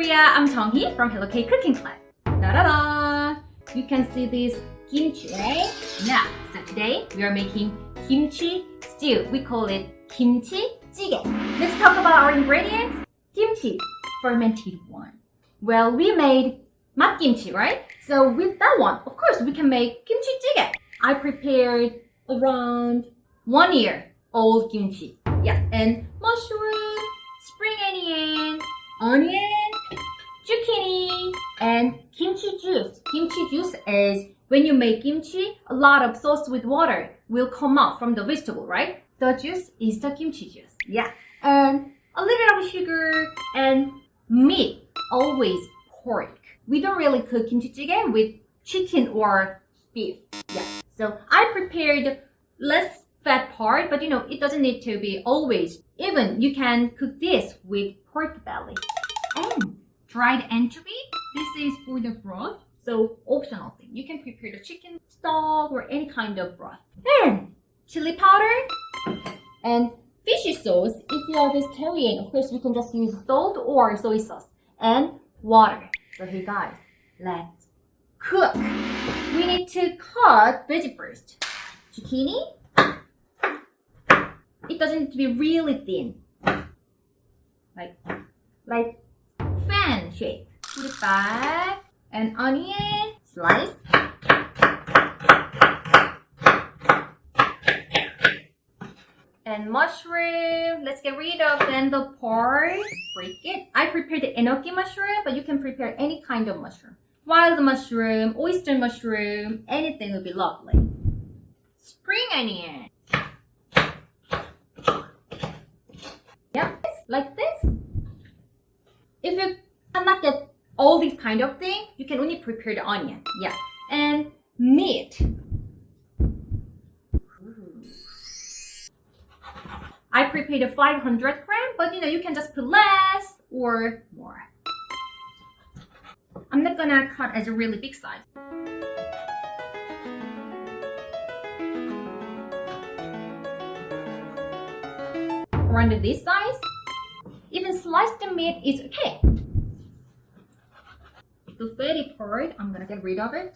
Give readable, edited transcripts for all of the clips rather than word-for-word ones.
Korea, I'm Junghee from Hello K Cooking Class. Da-da-da! You can see this kimchi, right? Yeah, so today we are making kimchi stew. We call it Kimchi-Jjigae. Let's talk about our ingredients. Kimchi, fermented one. Well, we made mat kimchi, right? So with that one, of course, we can make Kimchi-Jjigae. I prepared around 1 year old kimchi. Yeah, and mushroom, spring onion, zucchini, and kimchi juice. Kimchi juice is when you make kimchi, a lot of sauce with water will come out from the vegetable, right? The juice is the kimchi juice. Yeah, and a little bit of sugar and meat, always pork. We don't really cook kimchi jjigae with chicken or beef. Yeah, so I prepared less fat part, but it doesn't need to be always. Even you can cook this with pork belly. And dried anchovy, this is for the broth, so optional thing. You can prepare the chicken stock or any kind of broth. And chili powder and fishy sauce. If you are vegetarian, of course you can just use salt or soy sauce. And water. So hey guys, let's cook. We need to cut veggie first. Zucchini. It doesn't need to be really thin. Like fan shape. Put it back. And onion, slice. And mushroom. Let's get rid of then the part. Break it. I prepared the enoki mushroom, but you can prepare any kind of mushroom. Wild mushroom, oyster mushroom, anything would be lovely. Spring onion. Yep, like this. If you cannot get all these kind of things, you can only prepare the onion. Yeah, and meat. I prepared a 500 gram, but you can just put less or more. I'm not gonna cut as a really big size. Around this size, even sliced the meat is okay. The fatty part, I'm gonna get rid of it.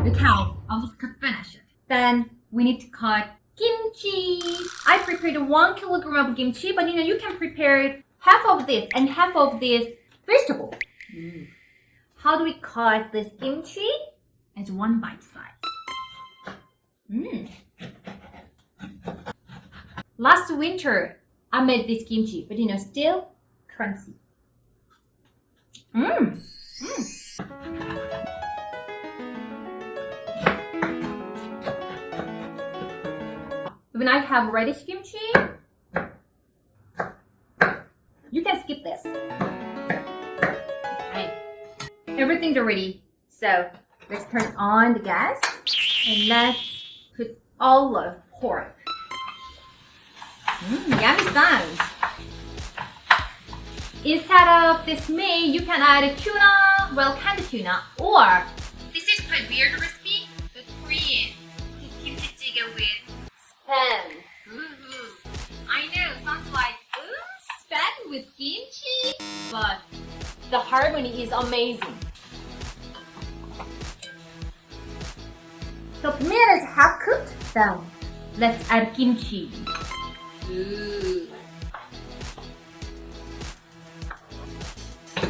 Look how I'll just finish it. Then we need to cut kimchi. I prepared 1 kilogram of kimchi, but you can prepare half of this and half of this vegetable. How do we cut this kimchi? As 1 bite size. Last winter, I made this kimchi, but still crunchy. When I have reddish kimchi, you can skip this. Okay. Everything's ready. So let's turn on the gas and let's put all the pork. Yummy sounds. Instead of this meat, you can add tuna, well canned tuna, or this is quite weird recipe, the Korean kimchi jjigae with spam. I know, sounds like spam with kimchi, but the harmony is amazing. So meat is half cooked, so let's add kimchi.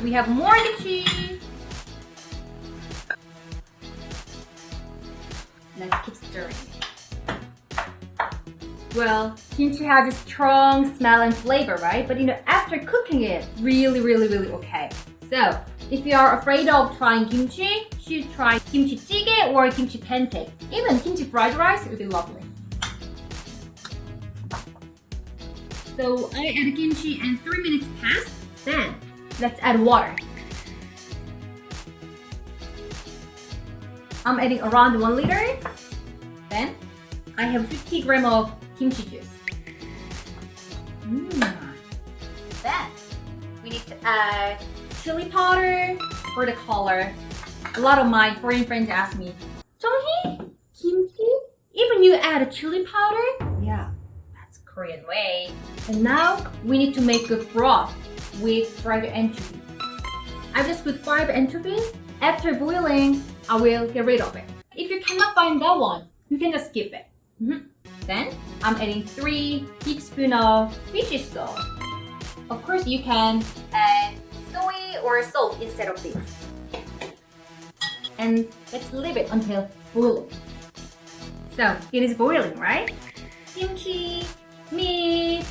We have more kimchi. Let's keep stirring. Well, kimchi has a strong smell and flavor, right? But after cooking it, really okay. So, if you are afraid of trying kimchi, you should try kimchi jjigae or kimchi pancake. Even kimchi fried rice would be lovely. So I add kimchi and 3 minutes passed. Then let's add water. I'm adding around 1 liter. Then I have 50 grams of kimchi juice. Then we need to chili powder for the color. A lot of my foreign friends ask me, when you add a chili powder? Yeah, that's Korean way. And now we need to make a broth with fried anchovy. I just put 5 anchovies. After boiling, I will get rid of it. If you cannot find that one, you can just skip it. Then I'm adding 3 big spoons of fish sauce. Of course, you can add soy or salt instead of this. And let's leave it until boiling. So it is boiling, right? Kimchi, meat,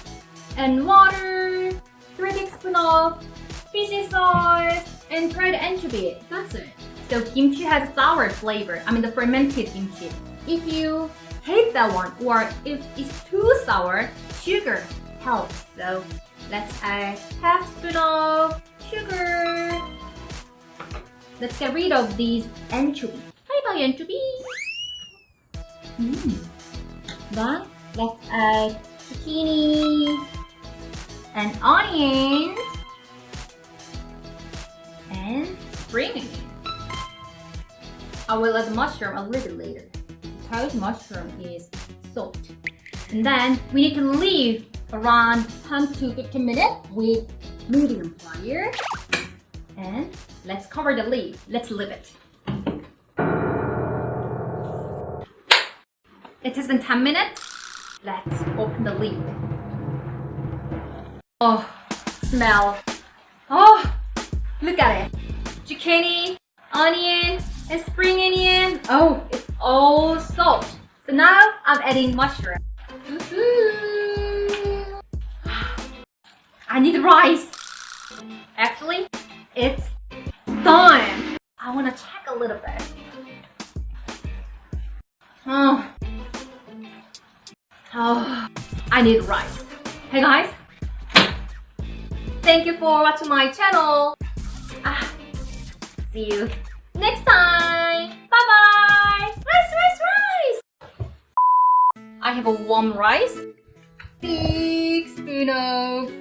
and water, 3 big spoons of fish sauce, and fried anchovy. That's it. So kimchi has a sour flavor. I mean the fermented kimchi. If you hate that one or if it's too sour, sugar helps. So let's add half spoon of sugar. Let's get rid of these anchovies. Bye-bye anchovy. Then let's add zucchini and onions and spring onion. I will add mushroom a little bit later because mushroom is soft. And then we need to leave around 10 to 15 minutes with medium fire. And let's cover the lid. Let's leave it. It has been 10 minutes. Let's open the lid. Oh, smell. Oh, look at it. Zucchini, onion, and spring onion. Oh, it's all soft. So now I'm adding mushroom. I need rice. Actually, it's done. I want to check a little bit. Oh, I need rice. Hey guys, thank you for watching my channel. See you next time. Bye bye. Rice. I have a warm rice. Big spoon of.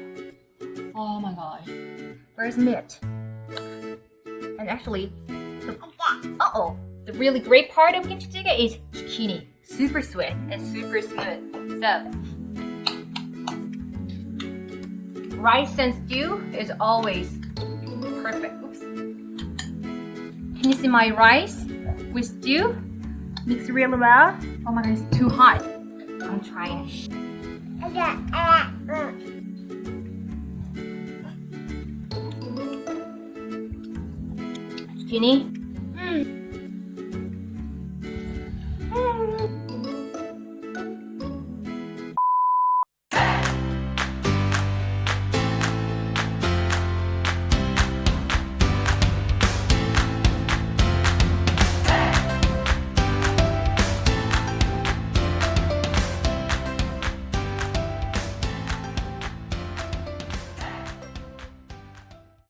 Oh my gosh. Where's meat? And actually, the really great part of kimchi jjigae is zucchini. Super sweet and super smooth. So, rice and stew is always perfect. Oops. Can you see my rice with stew? Mix really well. Oh my god, it's too hot. I'm trying. Zucchini.